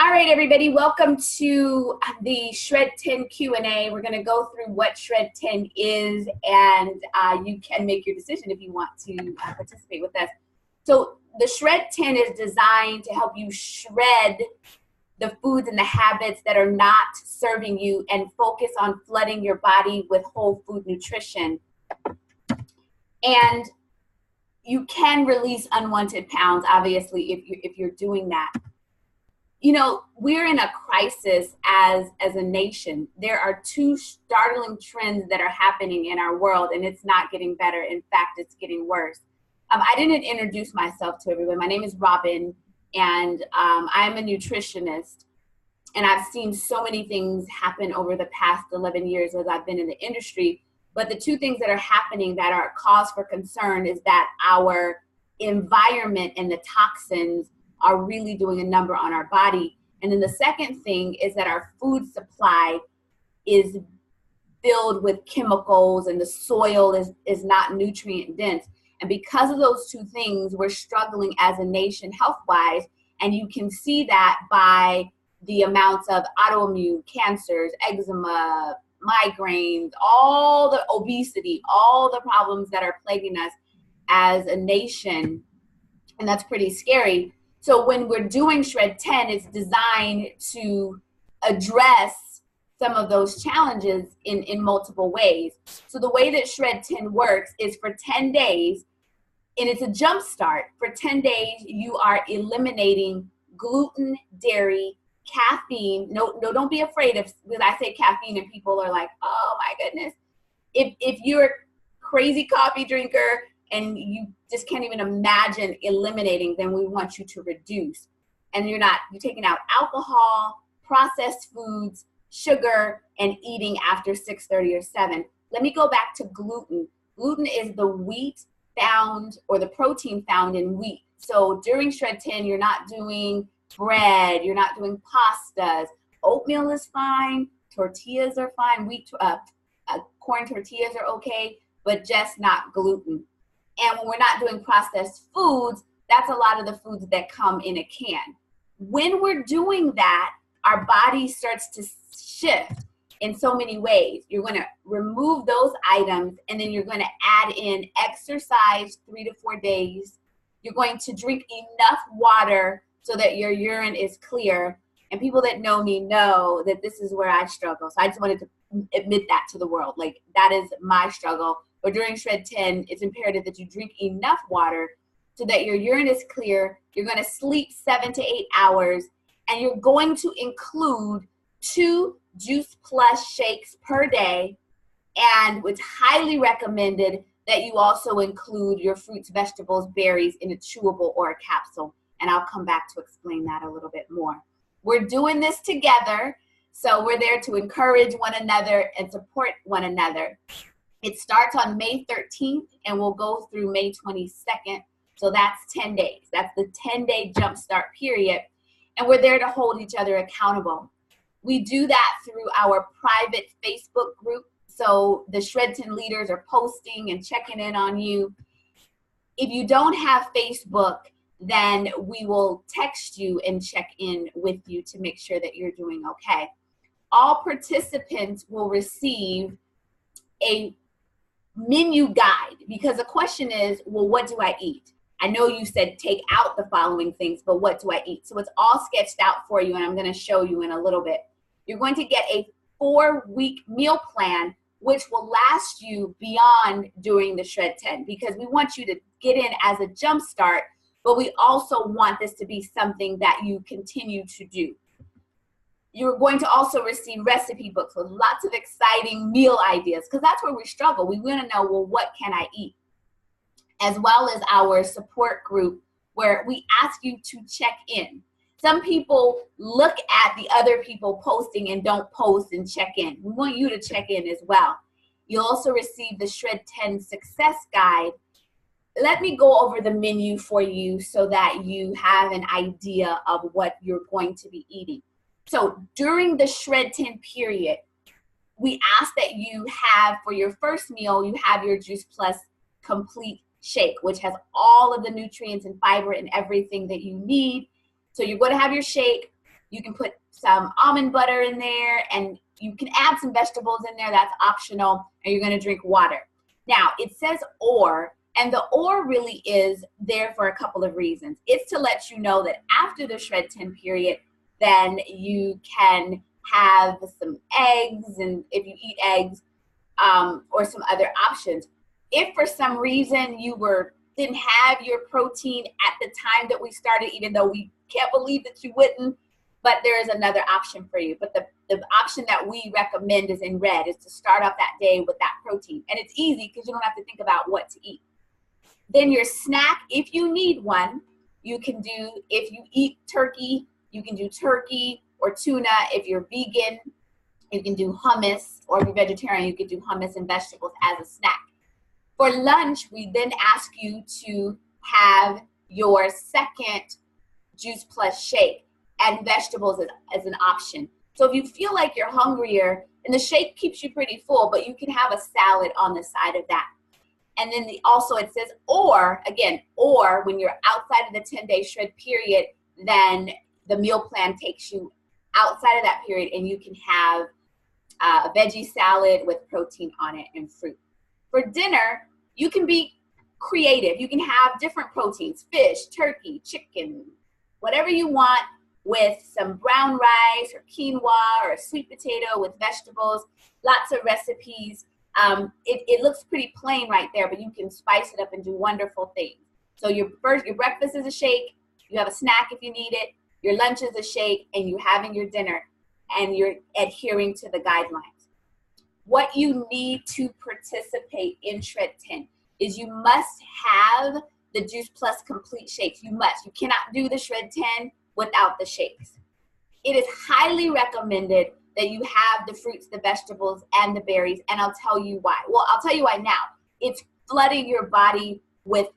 All right, everybody, welcome to the Shred 10 Q&A. We're going to go through what Shred 10 is, and you can make your decision if you want to participate with us. So the Shred 10 is designed to help you shred the foods and the habits that are not serving you and focus on flooding your body with whole food nutrition. And you can release unwanted pounds, obviously, if you're doing that. You know, we're in a crisis as a nation. There are two startling trends that are happening in our world, and it's not getting better. In fact, it's getting worse. I didn't introduce myself to everyone. My name is Robin, and I'm a nutritionist. And I've seen so many things happen over the past 11 years as I've been in the industry. But the two things that are happening that are cause for concern is that our environment and the toxins are really doing a number on our body. And then the second thing is that our food supply is filled with chemicals and the soil is not nutrient dense. And because of those two things, we're struggling as a nation health-wise. And you can see that by the amounts of autoimmune cancers, eczema, migraines, all the obesity, all the problems that are plaguing us as a nation. And that's pretty scary. So when we're doing Shred 10, it's designed to address some of those challenges in multiple ways. So the way that Shred 10 works is for 10 days, and it's a jump start. For 10 days, you are eliminating gluten, dairy, caffeine. No, don't be afraid because I say caffeine and people are like, oh my goodness. If you're a crazy coffee drinker and you just can't even imagine eliminating, then we want you to reduce. And you're taking out alcohol, processed foods, sugar, and eating after 6:30 or 7. Let me go back to gluten. Gluten is the wheat found, or the protein found in wheat. So during Shred 10, you're not doing bread, you're not doing pastas. Oatmeal is fine, tortillas are fine, corn tortillas are okay, but just not gluten. And when we're not doing processed foods, that's a lot of the foods that come in a can. When we're doing that, our body starts to shift in so many ways. You're going to remove those items, and then you're going to add in exercise 3 to 4 days. You're going to drink enough water so that your urine is clear. And people that know me know that this is where I struggle. So I just wanted to admit that to the world. Like, that is my struggle. But during Shred 10, it's imperative that you drink enough water so that your urine is clear. You're going to sleep 7 to 8 hours, and you're going to include 2 Juice Plus shakes per day. And it's highly recommended that you also include your fruits, vegetables, berries in a chewable or a capsule. And I'll come back to explain that a little bit more. We're doing this together, so we're there to encourage one another and support one another. It starts on May 13th and will go through May 22nd. So that's 10 days. That's the 10-day jumpstart period. And we're there to hold each other accountable. We do that through our private Facebook group. So the Shred 10 leaders are posting and checking in on you. If you don't have Facebook, then we will text you and check in with you to make sure that you're doing okay. All participants will receive a menu guide, because the question is, well, what do I eat? I know you said take out the following things, but what do I eat? So it's all sketched out for you, and I'm going to show you in a little bit. You're going to get a 4-week meal plan, which will last you beyond doing the Shred 10, because we want you to get in as a jump start, but we also want this to be something that you continue to do. You're going to also receive recipe books with lots of exciting meal ideas, because that's where we struggle. We want to know, well, what can I eat? As well as our support group, where we ask you to check in. Some people look at the other people posting and don't post and check in. We want you to check in as well. You'll also receive the Shred 10 Success Guide. Let me go over the menu for you so that you have an idea of what you're going to be eating. So during the Shred 10 period, we ask that you have, for your first meal, you have your Juice Plus Complete Shake, which has all of the nutrients and fiber and everything that you need. So you're going to have your shake. You can put some almond butter in there, and you can add some vegetables in there. That's optional. And you're going to drink water. Now, it says or, and the or really is there for a couple of reasons. It's to let you know that after the Shred 10 period, then you can have some eggs, and if you eat eggs, or some other options. If for some reason you didn't have your protein at the time that we started, even though we can't believe that you wouldn't, but there is another option for you. But the option that we recommend is in red, is to start off that day with that protein. And it's easy because you don't have to think about what to eat. Then your snack, if you need one, you can do, if you eat turkey, you can do turkey or tuna. If you're vegan, you can do hummus, or if you're vegetarian, you can do hummus and vegetables as a snack. For lunch, we then ask you to have your second Juice Plus shake, and vegetables as an option. So if you feel like you're hungrier, and the shake keeps you pretty full, but you can have a salad on the side of that. And then also it says or, again, or when you're outside of the 10-day shred period, then the meal plan takes you outside of that period, and you can have a veggie salad with protein on it and fruit. For dinner, you can be creative. You can have different proteins, fish, turkey, chicken, whatever you want, with some brown rice or quinoa or a sweet potato with vegetables, lots of recipes. It looks pretty plain right there, but you can spice it up and do wonderful things. So your breakfast is a shake, you have a snack if you need it, your lunch is a shake, and you're having your dinner, and you're adhering to the guidelines. What you need to participate in Shred 10 is you must have the Juice Plus complete shakes. You must. You cannot do the Shred 10 without the shakes. It is highly recommended that you have the fruits, the vegetables, and the berries, and I'll tell you why. Well, I'll tell you why now. It's flooding your body with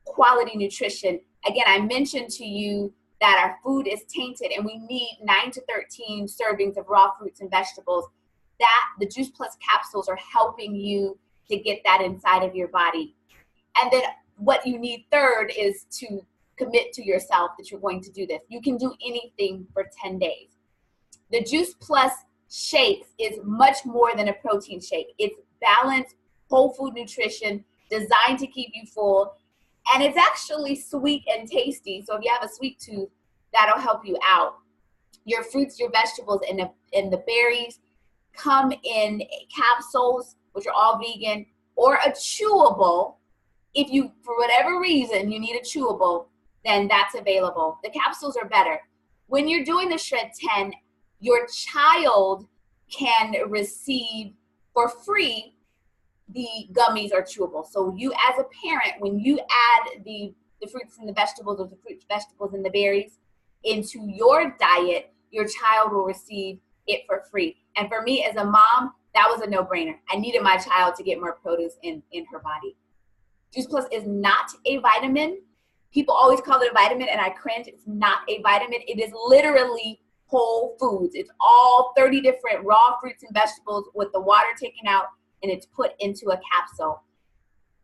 quality nutrition. Again, I mentioned to you that our food is tainted, and we need 9 to 13 servings of raw fruits and vegetables. That the Juice Plus capsules are helping you to get that inside of your body. And then what you need third is to commit to yourself that you're going to do this. You can do anything for 10 days. The Juice Plus shakes is much more than a protein shake. It's balanced, whole food nutrition designed to keep you full. And it's actually sweet and tasty. So if you have a sweet tooth, that'll help you out. Your fruits, your vegetables, and the berries come in capsules, which are all vegan, or a chewable. If you, for whatever reason, you need a chewable, then that's available. The capsules are better. When you're doing the Shred 10, your child can receive for free the gummies or chewable. So you as a parent, when you add the fruits and the vegetables, or the fruits, vegetables, and the berries into your diet, your child will receive it for free. And for me as a mom, that was a no-brainer. I needed my child to get more produce in her body. Juice Plus is not a vitamin. People always call it a vitamin, and I cringe. It's not a vitamin. It is literally whole foods. It's all 30 different raw fruits and vegetables with the water taken out, and it's put into a capsule.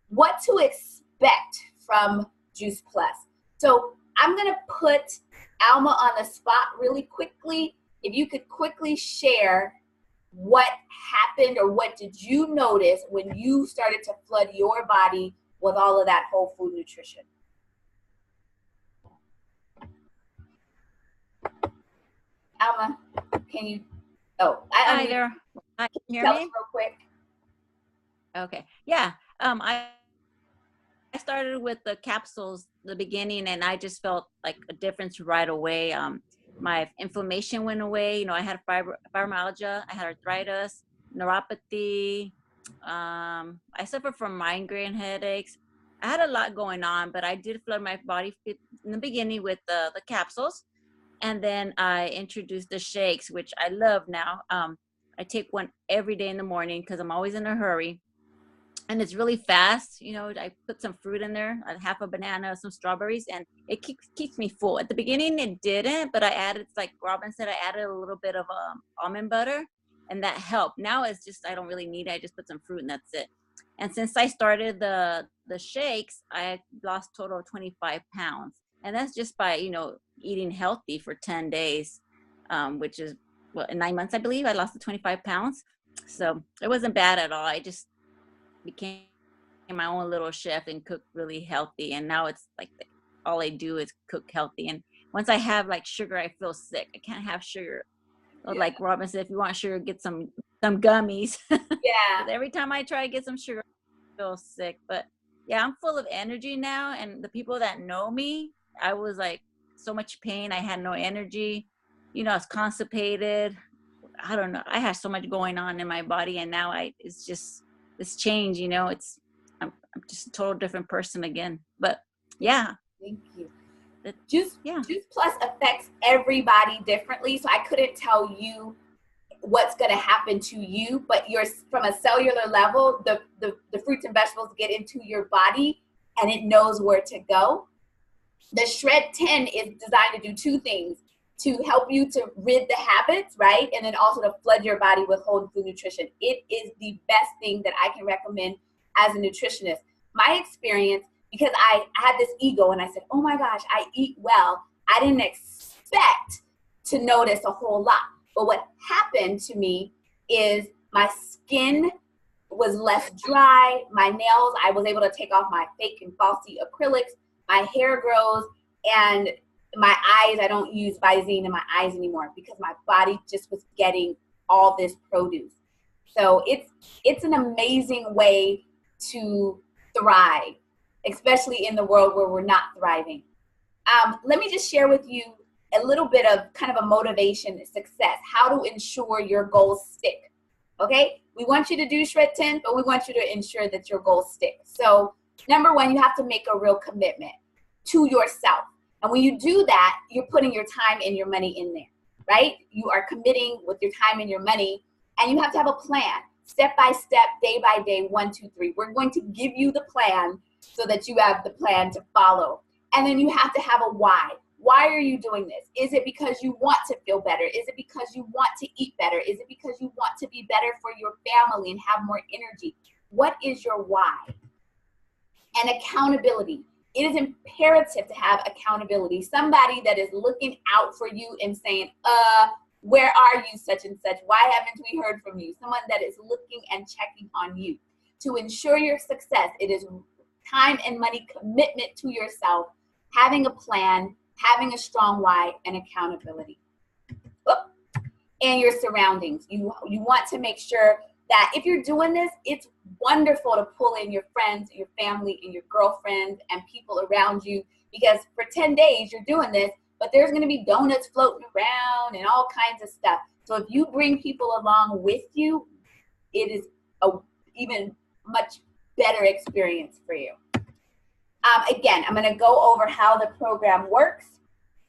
What to expect from Juice Plus. So I'm going to put Alma on the spot really quickly. If you could quickly share what happened, or what did you notice when you started to flood your body with all of that whole food nutrition? Alma, can you? Oh, Hi there. Hi, can you hear me? Real quick. Okay. Yeah. I started with the capsules the beginning, and I just felt like a difference right away. My inflammation went away. You know, I had fibromyalgia, I had arthritis, neuropathy. I suffered from migraine headaches. I had a lot going on, but I did flood my body in the beginning with the capsules. And then I introduced the shakes, which I love now. I take one every day in the morning because I'm always in a hurry. And it's really fast. You know, I put some fruit in there, half a banana, some strawberries, and it keeps me full. At the beginning, it didn't, but I added, like Robin said, I added a little bit of almond butter, and that helped. Now it's just, I don't really need it. I just put some fruit, and that's it. And since I started the shakes, I lost total of 25 pounds. And that's just by, you know, eating healthy for 10 days. which is, well, in 9 months, I believe, I lost the 25 pounds. So it wasn't bad at all. I just became my own little chef and cook really healthy. And now it's like all I do is cook healthy. And once I have like sugar, I feel sick. I can't have sugar. So Yeah. like Robin said, if you want sugar, get some gummies. Yeah. Every time I try to get some sugar, I feel sick. But yeah, I'm full of energy now. And the people that know me, I was like so much pain. I had no energy. You know, I was constipated. I don't know. I had so much going on in my body, and now it's just this change. You know, I'm just a total different person again. But yeah, Thank you. it, Juice yeah, Plus affects everybody differently, so I couldn't tell you what's going to happen to you, but you're from a cellular level, the fruits and vegetables get into your body and it knows where to go. The Shred 10 is designed to do two things: to help you to rid the habits, right? And then also to flood your body with whole food nutrition. It is the best thing that I can recommend as a nutritionist. My experience, because I had this ego and I said, oh my gosh, I eat well. I didn't expect to notice a whole lot. But what happened to me is my skin was less dry. My nails, I was able to take off my fake and falsy acrylics. My hair grows, and my eyes, I don't use Visine in my eyes anymore because my body just was getting all this produce. So it's an amazing way to thrive, especially in the world where we're not thriving. Let me just share with you a little bit of kind of a motivation success, how to ensure your goals stick. Okay, we want you to do Shred 10, but we want you to ensure that your goals stick. So number one, you have to make a real commitment to yourself. And when you do that, you're putting your time and your money in there, right? You are committing with your time and your money, and you have to have a plan, step by step, day by day, 1, 2, 3. We're going to give you the plan so that you have the plan to follow. And then you have to have a why. Why are you doing this? Is it because you want to feel better? Is it because you want to eat better? Is it because you want to be better for your family and have more energy? What is your why? And accountability. It is imperative to have accountability. Somebody that is looking out for you and saying, where are you, such and such? Why haven't we heard from you? Someone that is looking and checking on you. To ensure your success, it is time and money commitment to yourself, having a plan, having a strong why, and accountability. And your surroundings. You want to make sure that if you're doing this, it's wonderful to pull in your friends, your family, and your girlfriends and people around you, because for 10 days you're doing this, but there's going to be donuts floating around and all kinds of stuff. So if you bring people along with you, it is a even much better experience for you. Again, I'm going to go over how the program works.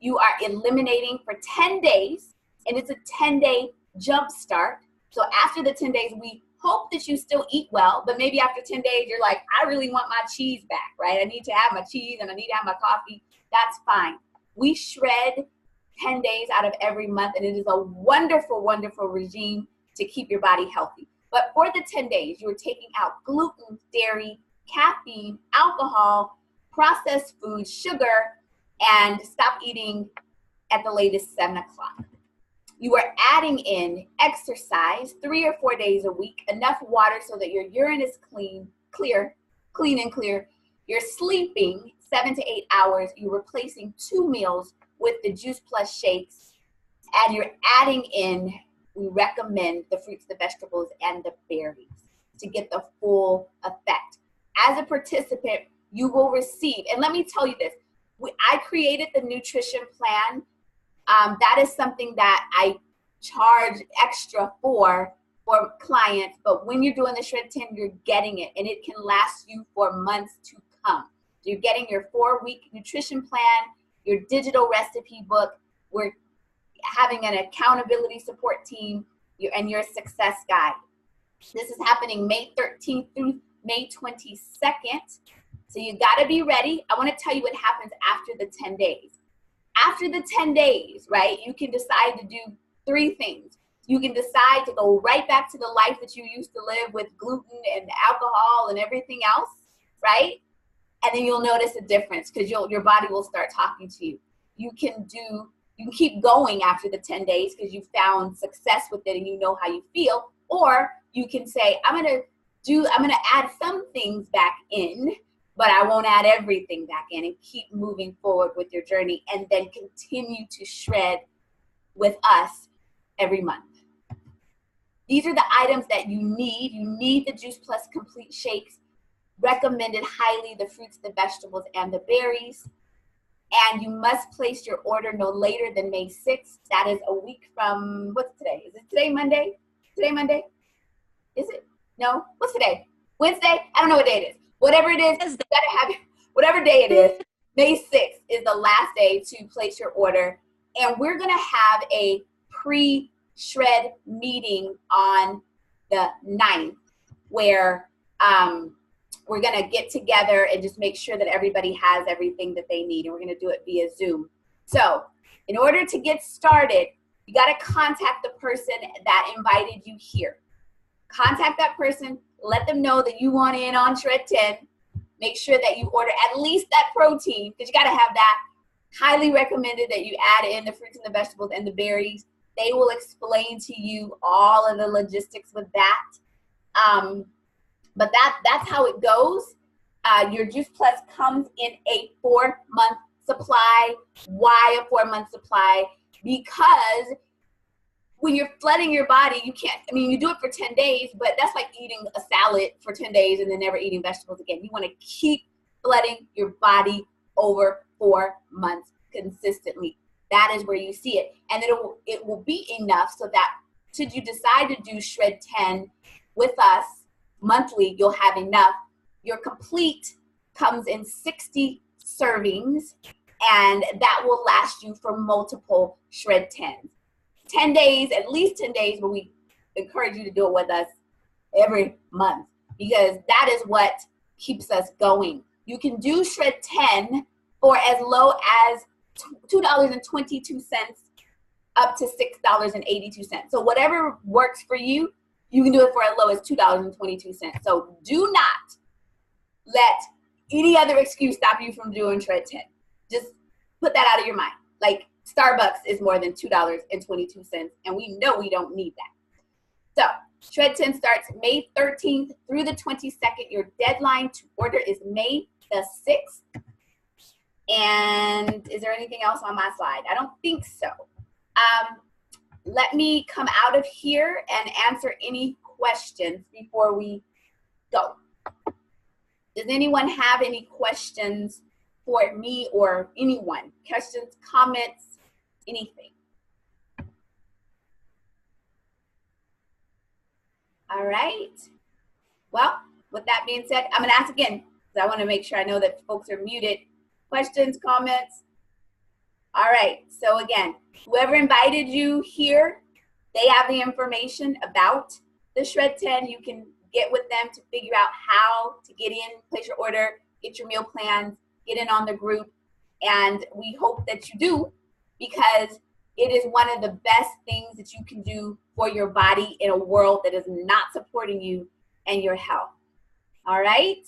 You are eliminating for 10 days, and it's a 10-day jump start. So after the 10 days, we hope that you still eat well, but maybe after 10 days, you're like, I really want my cheese back, right? I need to have my cheese and I need to have my coffee. That's fine. We shred 10 days out of every month, and it is a wonderful, wonderful regime to keep your body healthy. But for the 10 days, you're taking out gluten, dairy, caffeine, alcohol, processed foods, sugar, and stop eating at the latest 7 o'clock. You are adding in exercise 3 or 4 days a week, enough water so that your urine is clean and clear. You're sleeping 7 to 8 hours. You're replacing 2 meals with the Juice Plus shakes, and you're adding in, we recommend the fruits, the vegetables, and the berries to get the full effect. As a participant, you will receive, and let me tell you this, I created the nutrition plan. That is something that I charge extra for clients, but when you're doing the Shred 10, you're getting it, and it can last you for months to come. So you're getting your 4-week nutrition plan, your digital recipe book. We're having an accountability support team, and your success guide. This is happening May 13th through May 22nd. So you got to be ready. I want to tell you what happens after the 10 days. After the 10 days, right, you can decide to do 3 things. You can decide to go right back to the life that you used to live with gluten and alcohol and everything else, right? And then you'll notice a difference because your body will start talking to you. You can do You can keep going after the 10 days because you found success with it and you know how you feel. Or you can say, I'm gonna add some things back in, but I won't add everything back in, and keep moving forward with your journey, and then continue to shred with us every month. These are the items that you need. You need the Juice Plus Complete Shakes, recommended highly the fruits, the vegetables, and the berries. And you must place your order no later than May 6th. That is a week from, what's today? Is it today Monday? Today Monday? Is it? No? What's today? Wednesday? I don't know what day it is. Whatever it is, you gotta have it. Whatever day it is, May 6th is the last day to place your order. And we're gonna have a pre-shred meeting on the 9th where we're going to get together and just make sure that everybody has everything that they need. And we're going to do it via Zoom. So in order to get started, you got to contact the person that invited you here. Contact that person. Let them know that you want in on Shred 10. Make sure that you order at least that protein, because you got to have that. Highly recommended that you add in the fruits and the vegetables and the berries. They will explain to you all of the logistics with that. But that's how it goes. Your Juice Plus comes in a 4-month supply. Why a 4-month supply? Because when you're flooding your body, you can't, I mean, you do it for 10 days, but that's like eating a salad for 10 days and then never eating vegetables again. You want to keep flooding your body over 4 months consistently. That is where you see it. And it will be enough so that should you decide to do Shred 10 with us monthly, you'll have enough. Your complete comes in 60 servings, and that will last you for multiple Shred 10s. 10 days, at least 10 days, but we encourage you to do it with us every month, because that is what keeps us going. You can do Shred 10 for as low as $2.22 up to $6.82. So whatever works for you, you can do it for as low as $2.22. So do not let any other excuse stop you from doing Shred 10. Just put that out of your mind. Like Starbucks is more than $2.22, and we know we don't need that. So Shred 10 starts May 13th through the 22nd. Your deadline to order is May the 6th. And is there anything else on my slide? I don't think so. Let me come out of here and answer any questions before we go. Does anyone have any questions for me or anyone? Questions, comments, anything? All right. Well, with that being said, I'm going to ask again because I want to make sure I know that folks are muted. Questions, comments? All right. So again, whoever invited you here, they have the information about the Shred 10. You can get with them to figure out how to get in, place your order, get your meal plans, get in on the group. And we hope that you do, because it is one of the best things that you can do for your body in a world that is not supporting you and your health. All right.